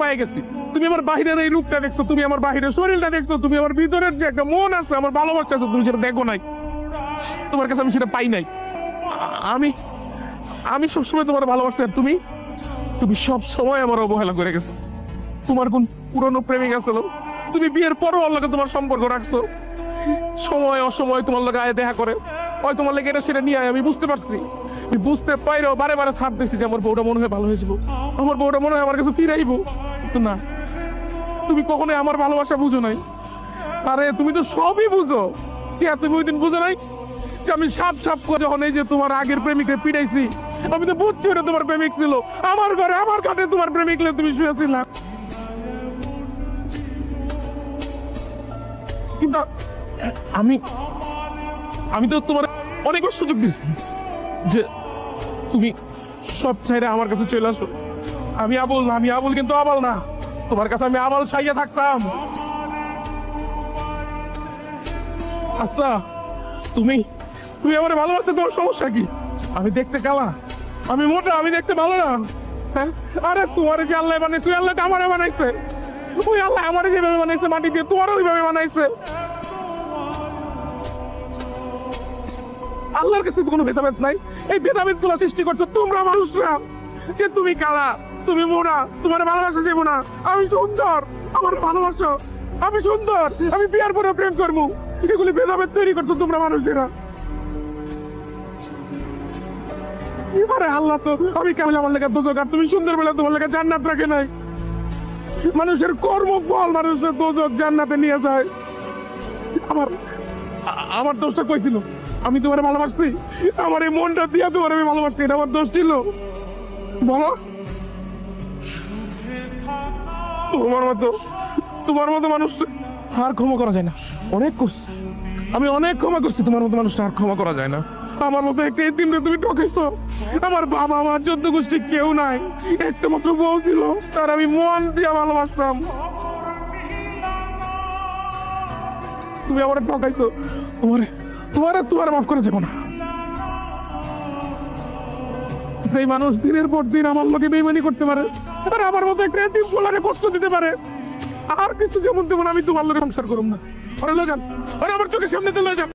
পায়ে গেছি। তুমি আমার বাহিরের এই রূপটা দেখছো, তুমি আমার বাহিরের শরীরটা দেখছো, তুমি আমার ভিতরের যে একটা মন আছে, আমার ভালোবাসা আছে, তুমি সেটা দেখো নাই। তোমার কাছে আমি সেটা পাই নাই। আমি আমি সবসময় তোমার ভালোবাসি, আর তুমি তুমি সব সময় আমার অবহেলা করে গেছো। তোমার কোন পুরনো প্রেমিক আছিল, তুমি বিয়ের পরও ওর লগে তোমার সম্পর্ক রাখছো। সময় অসময় তোমার লগে আয় দেখা করে, হয় তোমার লেগে এটা সেটা নিয়ে আয়। আমি বুঝতে পারছি, আমি বুঝতে পাইরেও বারে বারে ছাড় দিছি যে আমার বউটা মনে হয় ভালো হয়েছিল, আমার বউটা মনে হয় আমার কাছে ফিরাইবো। কিন্তু না, তুমি কখনোই আমার ভালোবাসা বুঝো নাই। আরে তুমি তো সবই বুঝো। কে তুমি ওই দিন বুঝো নাই যে আমি সাপ সাপ করে যখন এই যে তোমার আগের প্রেমিককে পিটাইছি, আমি তো বুঝছি ওটা তোমার প্রেমিক ছিল। আমার ঘরে আমার কাটে তোমার প্রেমিক তুমি শুয়েছিল। কিন্তু আমি আমি তো তোমার অনেকবার সুযোগ দিচ্ছি যে তুমি সব চাইলে আমার কাছে চলে আসো। আমি আবুল কিন্তু আবাল না। তোমার কাছে আমি আবাল চাইয়া থাকতাম। আচ্ছা, তুমি তুমি আমার ভালোবাসতে তোমার সমস্যা কি? আমি দেখতে কালা, আমি মোটা, আমি দেখতে ভালো না। হ্যাঁ, আরে তোমার যে আল্লাহ বানাইছে, ওই আল্লাহ আমারে বানাইছে। ওই আল্লাহ আমারে যেভাবে বানাইছে মাটি দিয়ে, তোমারও ওইভাবে বানাইছে। আল্লাহর কাছে কোনো ভেদাভেদ নাই। এই ভেদাভেদ গুলো সৃষ্টি করছো তোমরা মানুষরা। যে তুমি কালা, তুমি মোড়া, তোমার ভালোবাসা যাবো না। আমি সুন্দর, আমার ভালোবাসো। আমি সুন্দর, আমি বিয়ার পরে প্রেম করবো। এগুলি ভেদাভেদ তৈরি করছো তোমরা মানুষেরা। এবারে আল্লাহ তো আমি কেমন আমার লেগে দোজক, আর তুমি সুন্দর বলে তোমার লেগে জান্নাত রাখে নাই। মানুষের কর্মফল মানুষের দোজক জান্নাতে নিয়ে যায়। আমার দোষটা কইছিল, আমি তোমার ভালোবাসছি, আমার এই মনটা দিয়া তোমার আমি ভালোবাসছি, এটা আমার দোষ ছিল? বলো। তোমার মতো মানুষ আর ক্ষমা করা যায় না। অনেক করছি, আমি অনেক ক্ষমা করছি। তোমার মতো মানুষ আর ক্ষমা করা যায় না। আমার মতো একটা দিনটা তুমি ঠকেছো। আমার বাবা আমার 14 গোষ্ঠী কেউ নাই, একটা মাত্র বউ ছিল, তার আমি মন দিয়া ভালোবাসতাম। তুমি আমার ঠকাইছো। তোমার মাফ করে যাবো না। সেই মানুষ দিনের পর দিন আমার লোকে বেইমানি করতে পারে, আর আমার মতো একটা এতিম পোলারে কষ্ট দিতে পারে, আর কিছু যেমন তেমন আমি তোমার লোকে সংসার করুম না। ওরে লয়ে যান, ওরে আমার চোখের সামনে তো লয়ে যান।